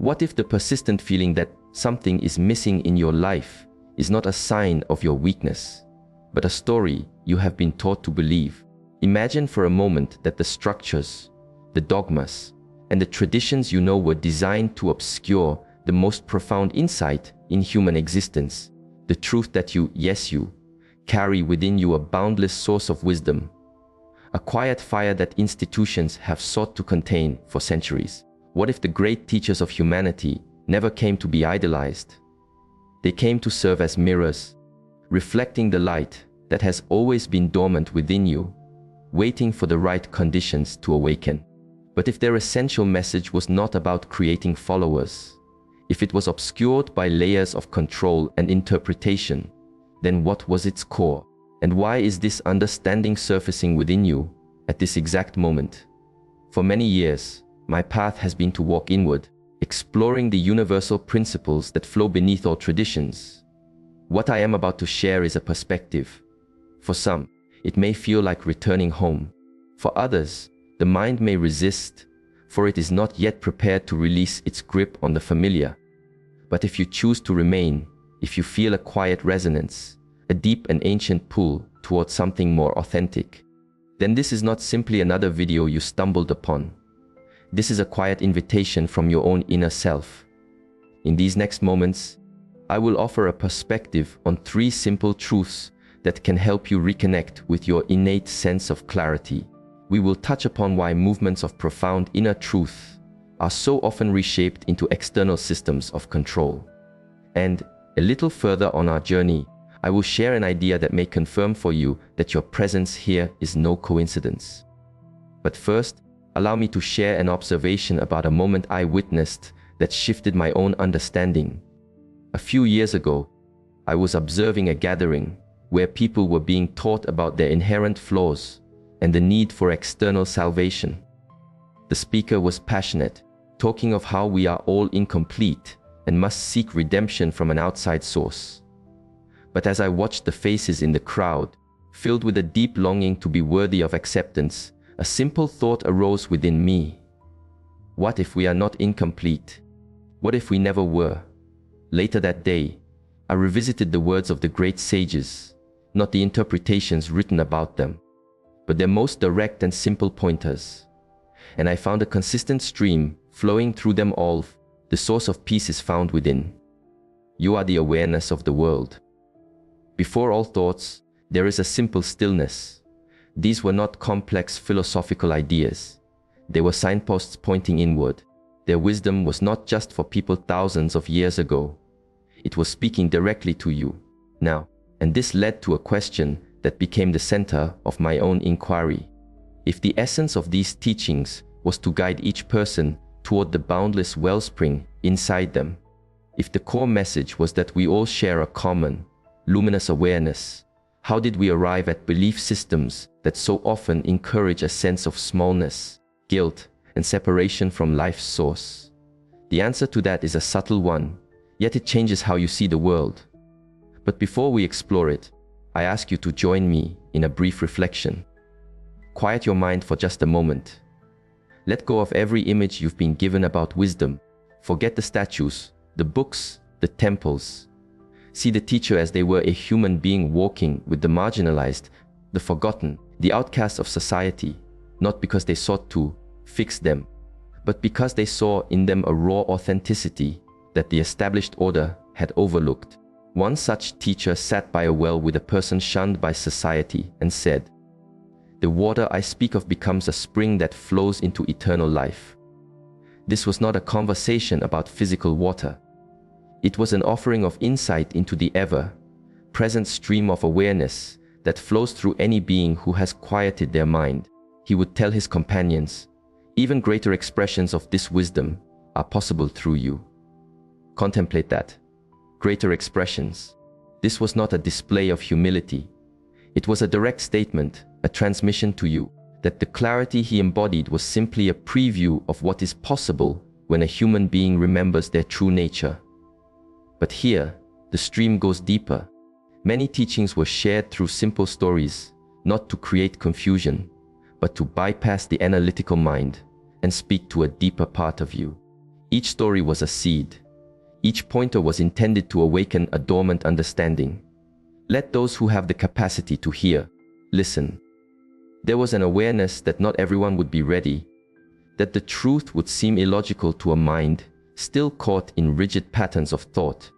What if the persistent feeling that something is missing in your life is not a sign of your weakness, but a story you have been taught to believe? Imagine for a moment that the structures, the dogmas, and the traditions you know were designed to obscure the most profound insight in human existence, the truth that you carry within you a boundless source of wisdom, a quiet fire that institutions have sought to contain for centuries. What if the great teachers of humanity never came to be idolized? They came to serve as mirrors, reflecting the light that has always been dormant within you, waiting for the right conditions to awaken. But if their essential message was not about creating followers, if it was obscured by layers of control and interpretation, then what was its core? And why is this understanding surfacing within you at this exact moment? For many years, my path has been to walk inward, exploring the universal principles that flow beneath all traditions. What I am about to share is a perspective. For some, it may feel like returning home. For others, the mind may resist, for it is not yet prepared to release its grip on the familiar. But if you choose to remain, if you feel a quiet resonance, a deep and ancient pull towards something more authentic, then this is not simply another video you stumbled upon. This is a quiet invitation from your own inner self. In these next moments, I will offer a perspective on 3 simple truths that can help you reconnect with your innate sense of clarity. We will touch upon why movements of profound inner truth are so often reshaped into external systems of control. And a little further on our journey, I will share an idea that may confirm for you that your presence here is no coincidence. But first, allow me to share an observation about a moment I witnessed that shifted my own understanding. A few years ago, I was observing a gathering where people were being taught about their inherent flaws and the need for external salvation. The speaker was passionate, talking of how we are all incomplete and must seek redemption from an outside source. But as I watched the faces in the crowd, filled with a deep longing to be worthy of acceptance, a simple thought arose within me. What if we are not incomplete? What if we never were? Later that day, I revisited the words of the great sages, not the interpretations written about them, but their most direct and simple pointers. And I found a consistent stream flowing through them all. The source of peace is found within. You are the awareness of the world. Before all thoughts, there is a simple stillness. These were not complex philosophical ideas. They were signposts pointing inward. Their wisdom was not just for people thousands of years ago. It was speaking directly to you now. And this led to a question that became the center of my own inquiry. If the essence of these teachings was to guide each person toward the boundless wellspring inside them, if the core message was that we all share a common, luminous awareness, how did we arrive at belief systems that so often encourage a sense of smallness, guilt, and separation from life's source? The answer to that is a subtle one, yet it changes how you see the world. But before we explore it, I ask you to join me in a brief reflection. Quiet your mind for just a moment. Let go of every image you've been given about wisdom. Forget the statues, the books, the temples. See the teacher as they were a human being walking with the marginalized, the forgotten, the outcasts of society, not because they sought to fix them, but because they saw in them a raw authenticity that the established order had overlooked. One such teacher sat by a well with a person shunned by society and said, "The water I speak of becomes a spring that flows into eternal life." This was not a conversation about physical water. It was an offering of insight into the ever-present stream of awareness that flows through any being who has quieted their mind. He would tell his companions, even greater expressions of this wisdom are possible through you. Contemplate that. Greater expressions. This was not a display of humility. It was a direct statement, a transmission to you, that the clarity he embodied was simply a preview of what is possible when a human being remembers their true nature. But here, the stream goes deeper. Many teachings were shared through simple stories, not to create confusion, but to bypass the analytical mind and speak to a deeper part of you. Each story was a seed. Each pointer was intended to awaken a dormant understanding. Let those who have the capacity to hear, listen. There was an awareness that not everyone would be ready, that the truth would seem illogical to a mind still caught in rigid patterns of thought.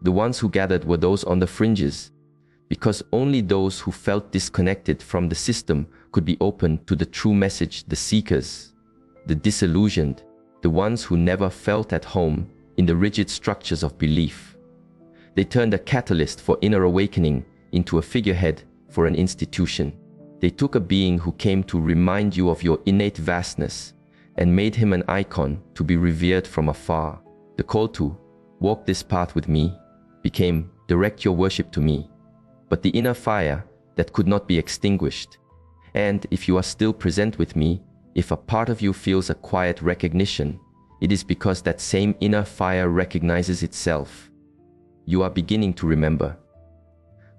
The ones who gathered were those on the fringes, because only those who felt disconnected from the system could be open to the true message. The seekers, the disillusioned, the ones who never felt at home in the rigid structures of belief. They turned a catalyst for inner awakening into a figurehead for an institution. They took a being who came to remind you of your innate vastness and made him an icon to be revered from afar. The call to walk this path with me became direct your worship to me, but the inner fire that could not be extinguished. And if you are still present with me, if a part of you feels a quiet recognition, it is because that same inner fire recognizes itself. You are beginning to remember.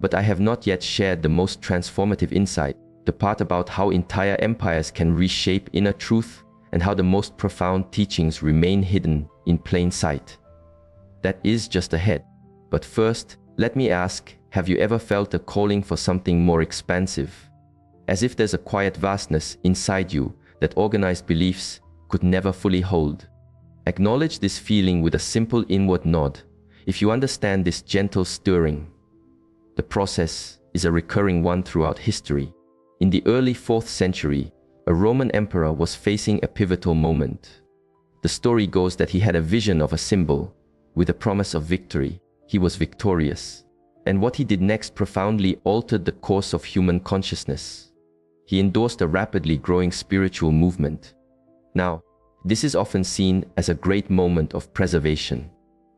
But I have not yet shared the most transformative insight, the part about how entire empires can reshape inner truth and how the most profound teachings remain hidden in plain sight. That is just ahead. But first, let me ask, have you ever felt a calling for something more expansive? As if there's a quiet vastness inside you that organized beliefs could never fully hold. Acknowledge this feeling with a simple inward nod. If you understand this gentle stirring, the process is a recurring one throughout history. In the early 4th century, a Roman emperor was facing a pivotal moment. The story goes that he had a vision of a symbol with a promise of victory. He was victorious, and what he did next profoundly altered the course of human consciousness. He endorsed a rapidly growing spiritual movement. Now, this is often seen as a great moment of preservation.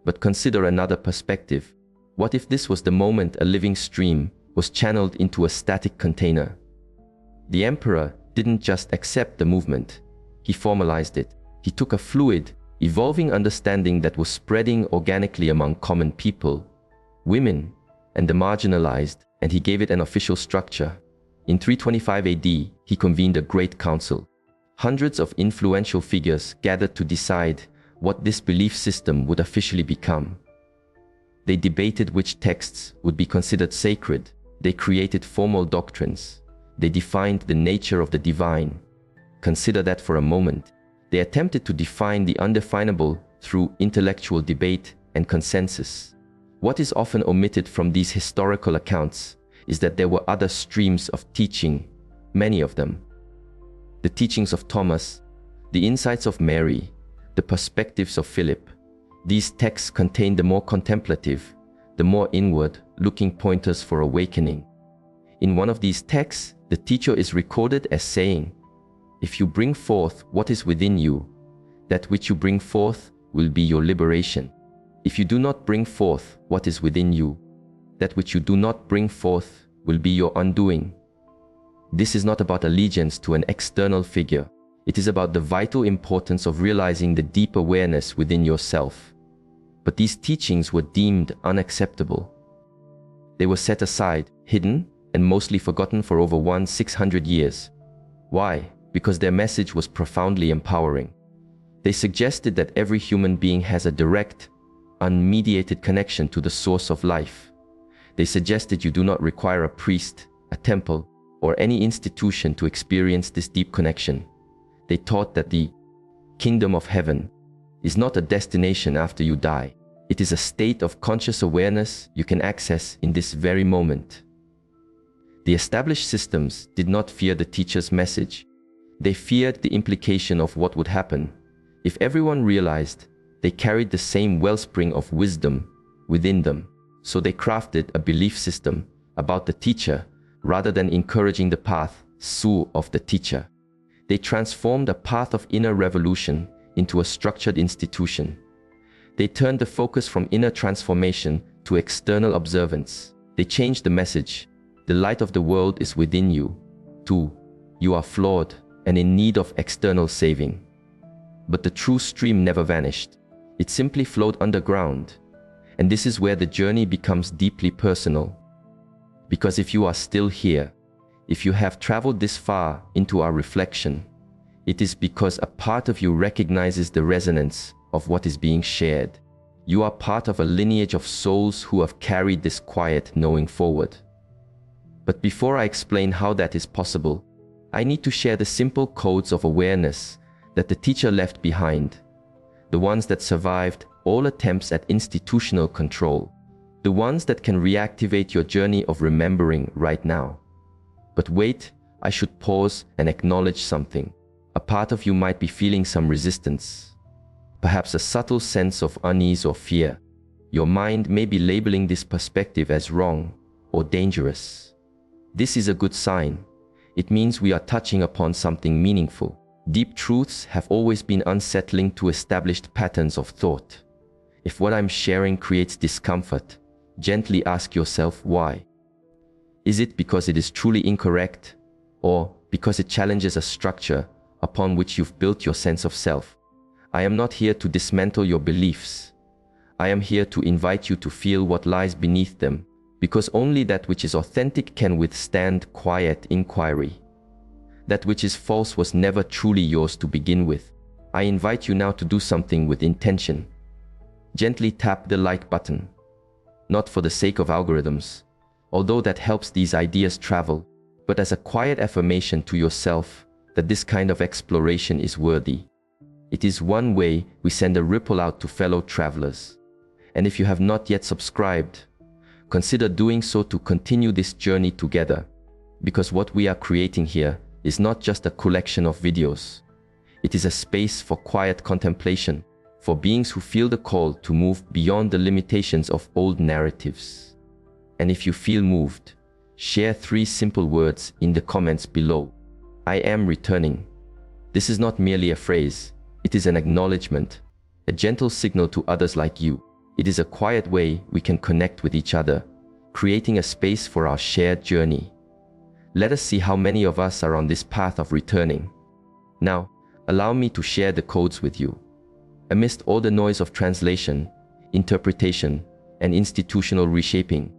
But consider another perspective. What if this was the moment a living stream was channeled into a static container? The emperor didn't just accept the movement, he formalized it. He took a fluid, evolving understanding that was spreading organically among common people, women, and the marginalized, and he gave it an official structure. In 325 AD, he convened a great council. Hundreds of influential figures gathered to decide what this belief system would officially become. They debated which texts would be considered sacred. They created formal doctrines. They defined the nature of the divine. Consider that for a moment. They attempted to define the undefinable through intellectual debate and consensus. What is often omitted from these historical accounts is that there were other streams of teaching, many of them. The teachings of Thomas, the insights of Mary, the perspectives of Philip. These texts contain the more contemplative, the more inward-looking pointers for awakening. In one of these texts, the teacher is recorded as saying, "If you bring forth what is within you, that which you bring forth will be your liberation. If you do not bring forth what is within you, that which you do not bring forth will be your undoing." This is not about allegiance to an external figure. It is about the vital importance of realizing the deep awareness within yourself. But these teachings were deemed unacceptable. They were set aside, hidden, and mostly forgotten for over 600 years. Why? Because their message was profoundly empowering. They suggested that every human being has a direct, unmediated connection to the source of life. They suggested you do not require a priest, a temple, or any institution to experience this deep connection. They taught that the kingdom of heaven is not a destination after you die. It is a state of conscious awareness you can access in this very moment. The established systems did not fear the teacher's message. They feared the implication of what would happen if everyone realized they carried the same wellspring of wisdom within them. So they crafted a belief system about the teacher rather than encouraging the path of the teacher. They transformed a path of inner revolution into a structured institution. They turned the focus from inner transformation to external observance. They changed the message. The light of the world is within you. You are flawed and in need of external saving. But the true stream never vanished. It simply flowed underground. And this is where the journey becomes deeply personal. Because if you are still here, if you have traveled this far into our reflection, It is because a part of you recognizes the resonance of what is being shared. You are part of a lineage of souls who have carried this quiet knowing forward. But before I explain how that is possible, I need to share the simple codes of awareness that the teacher left behind, the ones that survived all attempts at institutional control, the ones that can reactivate your journey of remembering right now. But wait, I should pause and acknowledge something. A part of you might be feeling some resistance, perhaps a subtle sense of unease or fear. Your mind may be labeling this perspective as wrong or dangerous. This is a good sign. It means we are touching upon something meaningful. Deep truths have always been unsettling to established patterns of thought. If what I'm sharing creates discomfort, gently ask yourself why. Is it because it is truly incorrect, or because it challenges a structure upon which you've built your sense of self? I am not here to dismantle your beliefs. I am here to invite you to feel what lies beneath them, because only that which is authentic can withstand quiet inquiry. That which is false was never truly yours to begin with. I invite you now to do something with intention. Gently tap the like button. Not for the sake of algorithms, although that helps these ideas travel, but as a quiet affirmation to yourself that this kind of exploration is worthy. It is one way we send a ripple out to fellow travelers. And if you have not yet subscribed, consider doing so to continue this journey together, because what we are creating here is not just a collection of videos. It is a space for quiet contemplation, for beings who feel the call to move beyond the limitations of old narratives. And if you feel moved, share 3 simple words in the comments below. I am returning. This is not merely a phrase, it is an acknowledgement, a gentle signal to others like you. It is a quiet way we can connect with each other, creating a space for our shared journey. Let us see how many of us are on this path of returning. Now, allow me to share the codes with you. Amidst all the noise of translation, interpretation, and institutional reshaping,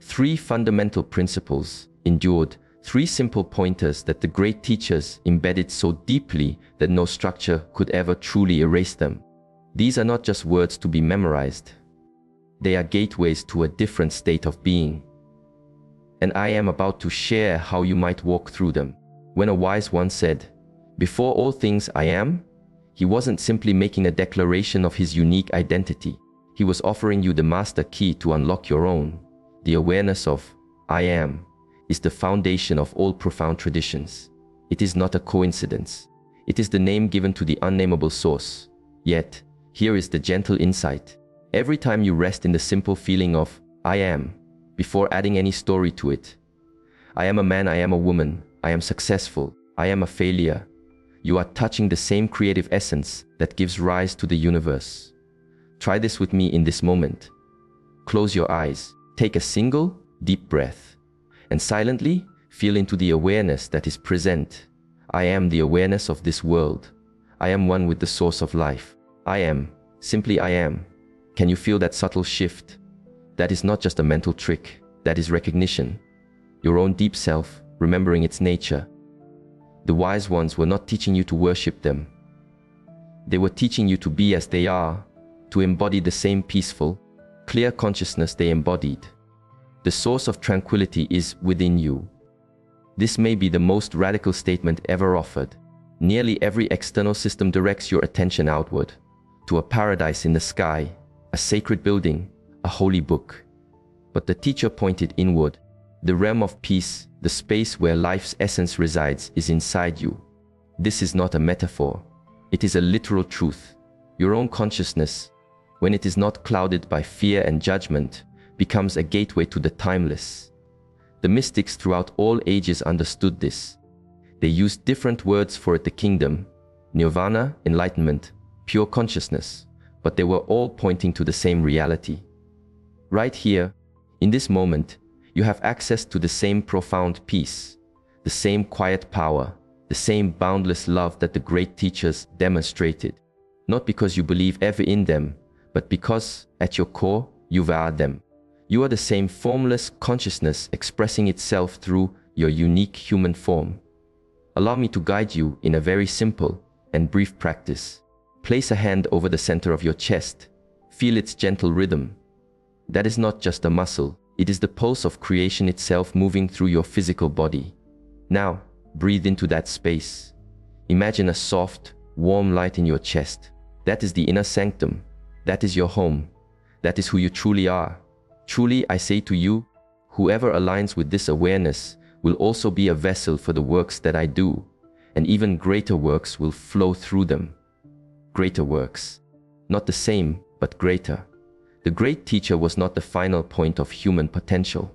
3 fundamental principles endured, 3 simple pointers that the great teachers embedded so deeply that no structure could ever truly erase them. These are not just words to be memorized. They are gateways to a different state of being. And I am about to share how you might walk through them. When a wise one said, "Before all things I am," he wasn't simply making a declaration of his unique identity. He was offering you the master key to unlock your own. The awareness of I am is the foundation of all profound traditions. It is not a coincidence. It is the name given to the unnameable source. Yet, here is the gentle insight. Every time you rest in the simple feeling of I am, before adding any story to it, I am a man, I am a woman, I am successful, I am a failure, you are touching the same creative essence that gives rise to the universe. Try this with me in this moment. Close your eyes, take a single, deep breath, and silently feel into the awareness that is present. I am the awareness of this world. I am one with the source of life. I am, simply I am. Can you feel that subtle shift? That is not just a mental trick, that is recognition. Your own deep self, remembering its nature. The wise ones were not teaching you to worship them. They were teaching you to be as they are, to embody the same peaceful, clear consciousness they embodied. The source of tranquility is within you. This may be the most radical statement ever offered. Nearly every external system directs your attention outward, to a paradise in the sky, a sacred building, a holy book. But the teacher pointed inward. The realm of peace, the space where life's essence resides, is inside you. This is not a metaphor. It is a literal truth. Your own consciousness, when it is not clouded by fear and judgment, becomes a gateway to the timeless. The mystics throughout all ages understood this. They used different words for it: the kingdom, nirvana, enlightenment, pure consciousness, but they were all pointing to the same reality. Right here, in this moment, you have access to the same profound peace, the same quiet power, the same boundless love that the great teachers demonstrated. Not because you believe ever in them, but because, at your core, you are them. You are the same formless consciousness expressing itself through your unique human form. Allow me to guide you in a very simple and brief practice. Place a hand over the center of your chest. Feel its gentle rhythm. That is not just a muscle, it is the pulse of creation itself moving through your physical body. Now, breathe into that space. Imagine a soft, warm light in your chest. That is the inner sanctum. That is your home. That is who you truly are. Truly, I say to you, whoever aligns with this awareness will also be a vessel for the works that I do, and even greater works will flow through them. Greater works. Not the same, but greater. The great teacher was not the final point of human potential.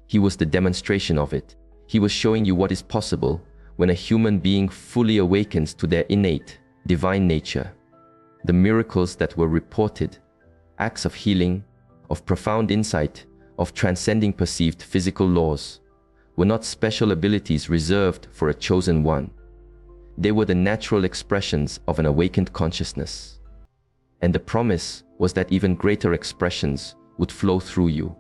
He was the demonstration of it. He was showing you what is possible when a human being fully awakens to their innate, divine nature. The miracles that were reported, acts of healing, of profound insight, of transcending perceived physical laws, were not special abilities reserved for a chosen one. They were the natural expressions of an awakened consciousness. And the promise was that even greater expressions would flow through you.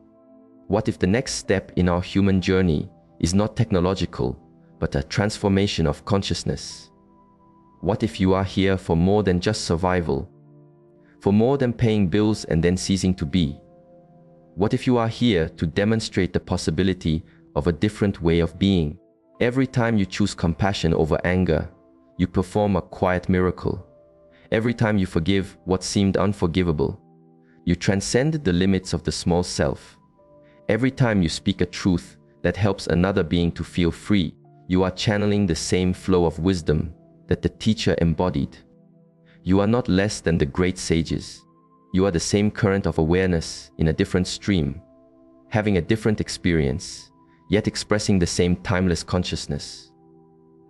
What if the next step in our human journey is not technological, but a transformation of consciousness? What if you are here for more than just survival, for more than paying bills and then ceasing to be? What if you are here to demonstrate the possibility of a different way of being? Every time you choose compassion over anger, you perform a quiet miracle. Every time you forgive what seemed unforgivable, you transcend the limits of the small self. Every time you speak a truth that helps another being to feel free, you are channeling the same flow of wisdom that the teacher embodied. You are not less than the great sages. You are the same current of awareness in a different stream, having a different experience, yet expressing the same timeless consciousness.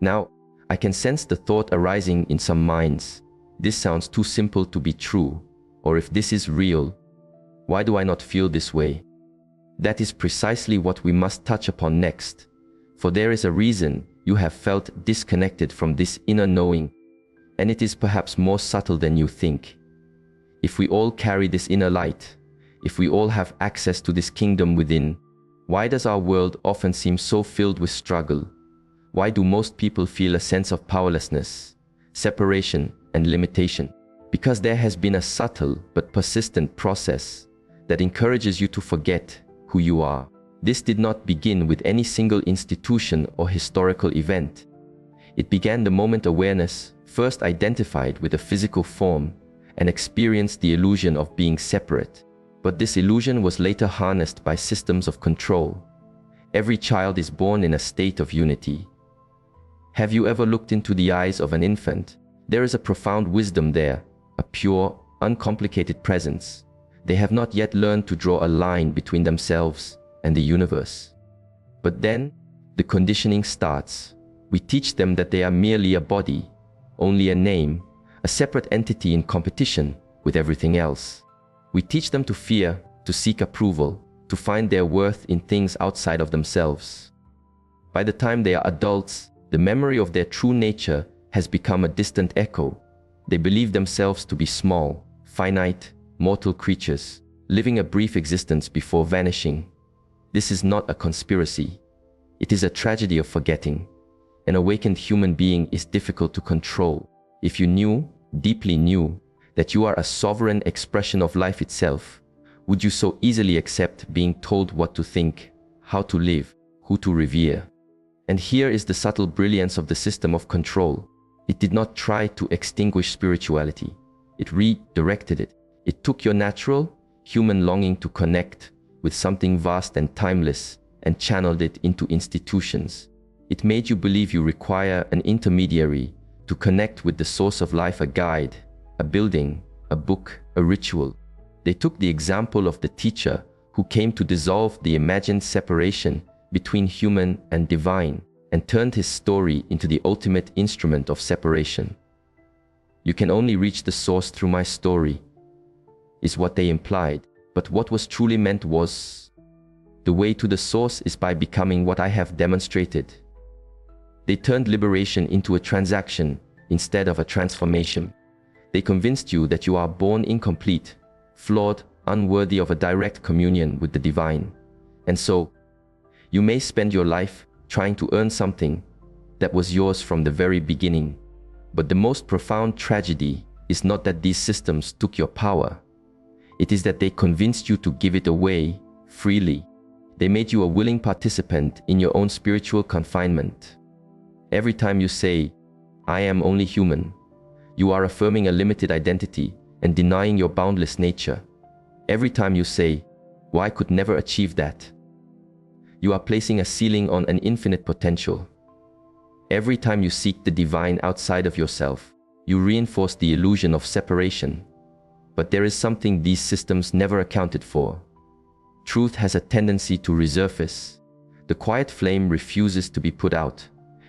Now, I can sense the thought arising in some minds. This sounds too simple to be true, or if this is real, why do I not feel this way? That is precisely what we must touch upon next, for there is a reason you have felt disconnected from this inner knowing, and it is perhaps more subtle than you think. If we all carry this inner light, if we all have access to this kingdom within, why does our world often seem so filled with struggle? Why do most people feel a sense of powerlessness, separation, and limitation? Because there has been a subtle but persistent process that encourages you to forget who you are. This did not begin with any single institution or historical event. It began the moment awareness first identified with a physical form and experienced the illusion of being separate. But this illusion was later harnessed by systems of control. Every child is born in a state of unity. Have you ever looked into the eyes of an infant? There is a profound wisdom there, a pure, uncomplicated presence. They have not yet learned to draw a line between themselves and the universe. But then, the conditioning starts. We teach them that they are merely a body, only a name, a separate entity in competition with everything else. We teach them to fear, to seek approval, to find their worth in things outside of themselves. By the time they are adults, the memory of their true nature has become a distant echo. They believe themselves to be small, finite, mortal creatures, living a brief existence before vanishing. This is not a conspiracy. It is a tragedy of forgetting. An awakened human being is difficult to control. If you knew, deeply knew, that you are a sovereign expression of life itself, would you so easily accept being told what to think, how to live, who to revere? And here is the subtle brilliance of the system of control. It did not try to extinguish spirituality. It redirected it. It took your natural, human longing to connect with something vast and timeless and channeled it into institutions. It made you believe you require an intermediary to connect with the source of life, a guide, a building, a book, a ritual. They took the example of the teacher who came to dissolve the imagined separation between human and divine and turned his story into the ultimate instrument of separation. You can only reach the source through my story, is what they implied. But what was truly meant was, the way to the source is by becoming what I have demonstrated. They turned liberation into a transaction instead of a transformation. They convinced you that you are born incomplete, flawed, unworthy of a direct communion with the divine. And so, you may spend your life trying to earn something, that was yours from the very beginning. But the most profound tragedy is not that these systems took your power. It is that they convinced you to give it away freely. They made you a willing participant in your own spiritual confinement. Every time you say, "I am only human," you are affirming a limited identity and denying your boundless nature. Every time you say, "Well, I could never achieve that," you are placing a ceiling on an infinite potential. Every time you seek the divine outside of yourself, you reinforce the illusion of separation. But there is something these systems never accounted for. Truth has a tendency to resurface. The quiet flame refuses to be put out.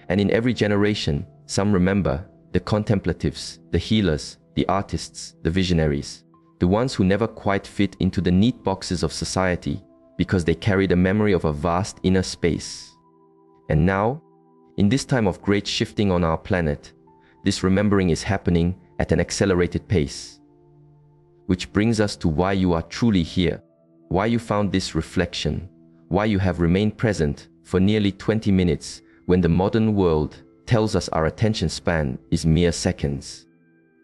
And in every generation, some remember the contemplatives, the healers, the artists, the visionaries, the ones who never quite fit into the neat boxes of society because they carried a memory of a vast inner space. And now, in this time of great shifting on our planet, this remembering is happening at an accelerated pace. Which brings us to why you are truly here, why you found this reflection, why you have remained present for nearly 20 minutes when the modern world tells us our attention span is mere seconds.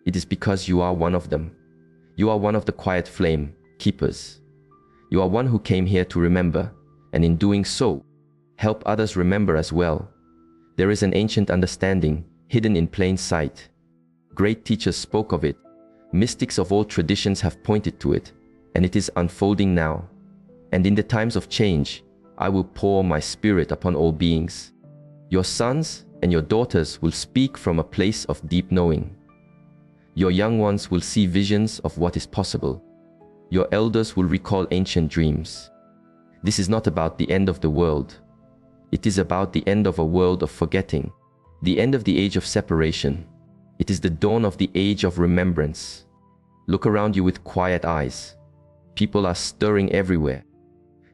It is because you are one of them. You are one of the quiet flame keepers. You are one who came here to remember, and in doing so, help others remember as well. There is an ancient understanding hidden in plain sight. Great teachers spoke of it. Mystics of all traditions have pointed to it, and it is unfolding now. And in the times of change, I will pour my spirit upon all beings. Your sons and your daughters will speak from a place of deep knowing. Your young ones will see visions of what is possible. Your elders will recall ancient dreams. This is not about the end of the world. It is about the end of a world of forgetting, the end of the age of separation. It is the dawn of the age of remembrance. Look around you with quiet eyes. People are stirring everywhere.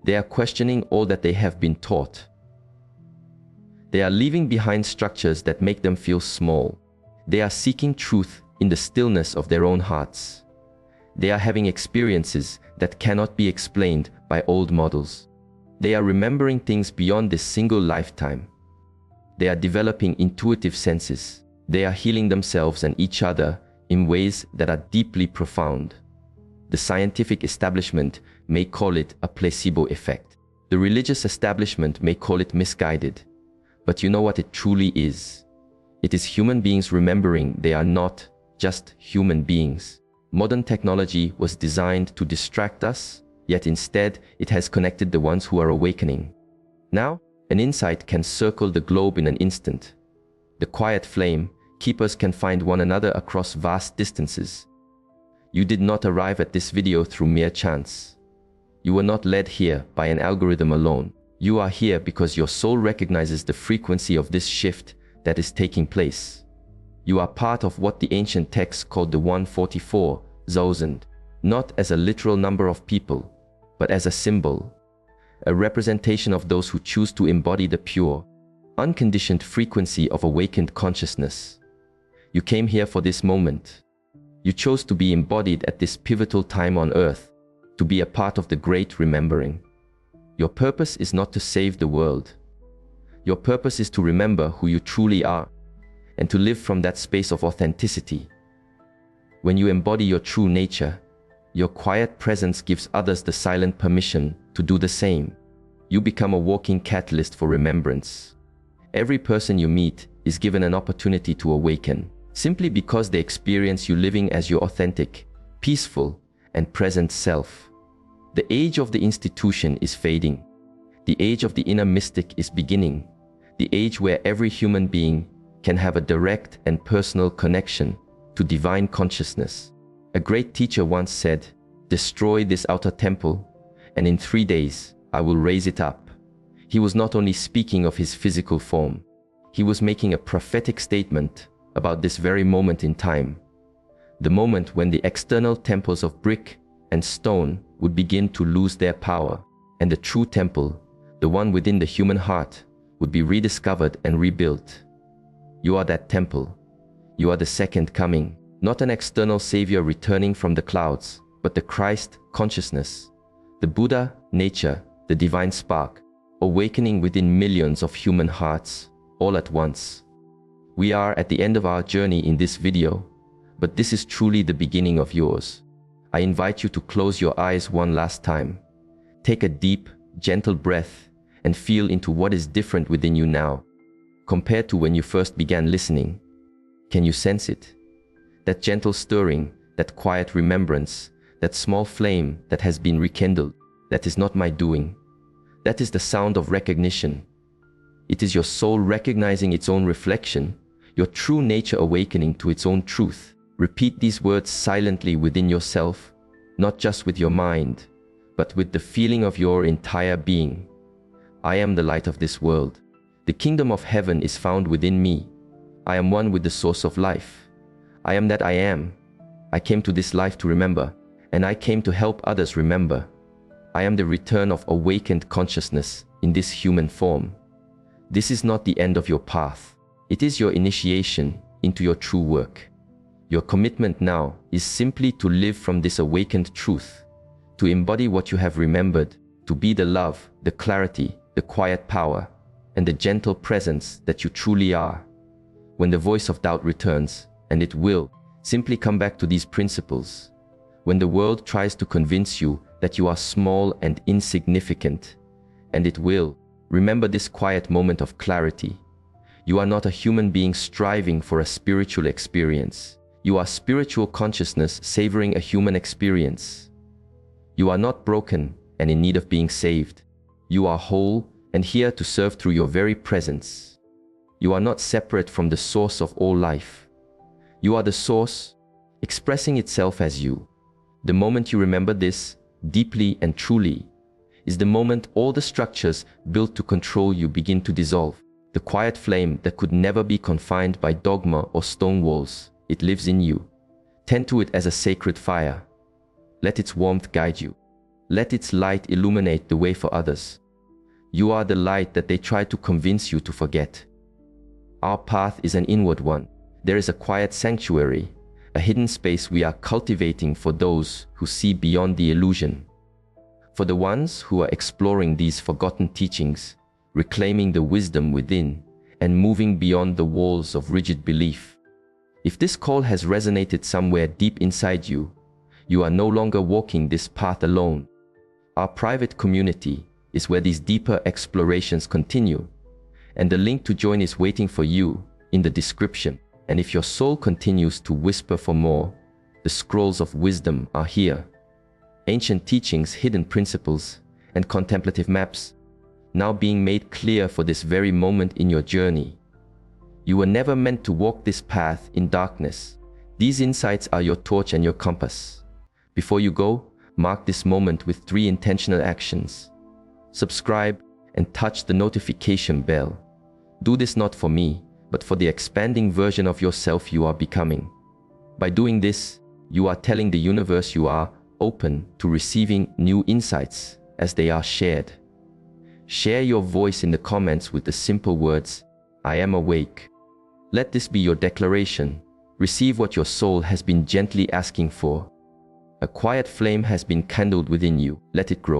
They are questioning all that they have been taught. They are leaving behind structures that make them feel small. They are seeking truth in the stillness of their own hearts. They are having experiences that cannot be explained by old models. They are remembering things beyond this single lifetime. They are developing intuitive senses. They are healing themselves and each other in ways that are deeply profound. The scientific establishment may call it a placebo effect. The religious establishment may call it misguided. But you know what it truly is? It is human beings remembering they are not just human beings. Modern technology was designed to distract us, yet instead it has connected the ones who are awakening. Now, an insight can circle the globe in an instant. The quiet flame keepers can find one another across vast distances. You did not arrive at this video through mere chance. You were not led here by an algorithm alone. You are here because your soul recognizes the frequency of this shift that is taking place. You are part of what the ancient texts called the 144,000, not as a literal number of people, but as a symbol, a representation of those who choose to embody the pure, unconditioned frequency of awakened consciousness. You came here for this moment. You chose to be embodied at this pivotal time on earth, to be a part of the great remembering. Your purpose is not to save the world. Your purpose is to remember who you truly are and to live from that space of authenticity. When you embody your true nature, your quiet presence gives others the silent permission to do the same. You become a walking catalyst for remembrance. Every person you meet is given an opportunity to awaken, simply because they experience you living as your authentic, peaceful, and present self. The age of the institution is fading. The age of the inner mystic is beginning. The age where every human being can have a direct and personal connection to divine consciousness. A great teacher once said, "Destroy this outer temple, and in 3 days I will raise it up." He was not only speaking of his physical form, he was making a prophetic statement about this very moment in time. The moment when the external temples of brick and stone would begin to lose their power, and the true temple, the one within the human heart, would be rediscovered and rebuilt. You are that temple. You are the second coming, not an external savior returning from the clouds, but the Christ consciousness, the Buddha nature, the divine spark, awakening within millions of human hearts. all at once. We are at the end of our journey in this video, but this is truly the beginning of yours. I invite you to close your eyes one last time. Take a deep, gentle breath and feel into what is different within you now, compared to when you first began listening. Can you sense it? That gentle stirring, that quiet remembrance, that small flame that has been rekindled. That is not my doing. That is the sound of recognition. It is your soul recognizing its own reflection, your true nature awakening to its own truth. Repeat these words silently within yourself, not just with your mind, but with the feeling of your entire being. I am the light of this world. The kingdom of heaven is found within me. I am one with the source of life. I am that I am. I came to this life to remember, and I came to help others remember. I am the return of awakened consciousness in this human form. This is not the end of your path. It is your initiation into your true work. Your commitment now is simply to live from this awakened truth, to embody what you have remembered, to be the love, the clarity, the quiet power, and the gentle presence that you truly are. When the voice of doubt returns, and it will, simply come back to these principles. When the world tries to convince you that you are small and insignificant, and it will, remember this quiet moment of clarity. You are not a human being striving for a spiritual experience. You are spiritual consciousness savoring a human experience. You are not broken and in need of being saved. You are whole and here to serve through your very presence. You are not separate from the source of all life. You are the source, expressing itself as you. The moment you remember this, deeply and truly, is the moment all the structures built to control you begin to dissolve. The quiet flame that could never be confined by dogma or stone walls, it lives in you. Tend to it as a sacred fire. Let its warmth guide you. Let its light illuminate the way for others. You are the light that they try to convince you to forget. Our path is an inward one. There is a quiet sanctuary, a hidden space we are cultivating for those who see beyond the illusion. For the ones who are exploring these forgotten teachings, reclaiming the wisdom within, and moving beyond the walls of rigid belief. If this call has resonated somewhere deep inside you, you are no longer walking this path alone. Our private community is where these deeper explorations continue, and the link to join is waiting for you in the description. And if your soul continues to whisper for more, the scrolls of wisdom are here. Ancient teachings, hidden principles, and contemplative maps, now being made clear for this very moment in your journey. You were never meant to walk this path in darkness. These insights are your torch and your compass. Before you go, mark this moment with 3 intentional actions. Subscribe and touch the notification bell. Do this not for me, but for the expanding version of yourself you are becoming. By doing this, you are telling the universe you are open to receiving new insights as they are shared. Share your voice in the comments with the simple words, I am awake. Let this be your declaration. Receive what your soul has been gently asking for. A quiet flame has been kindled within you. Let it grow.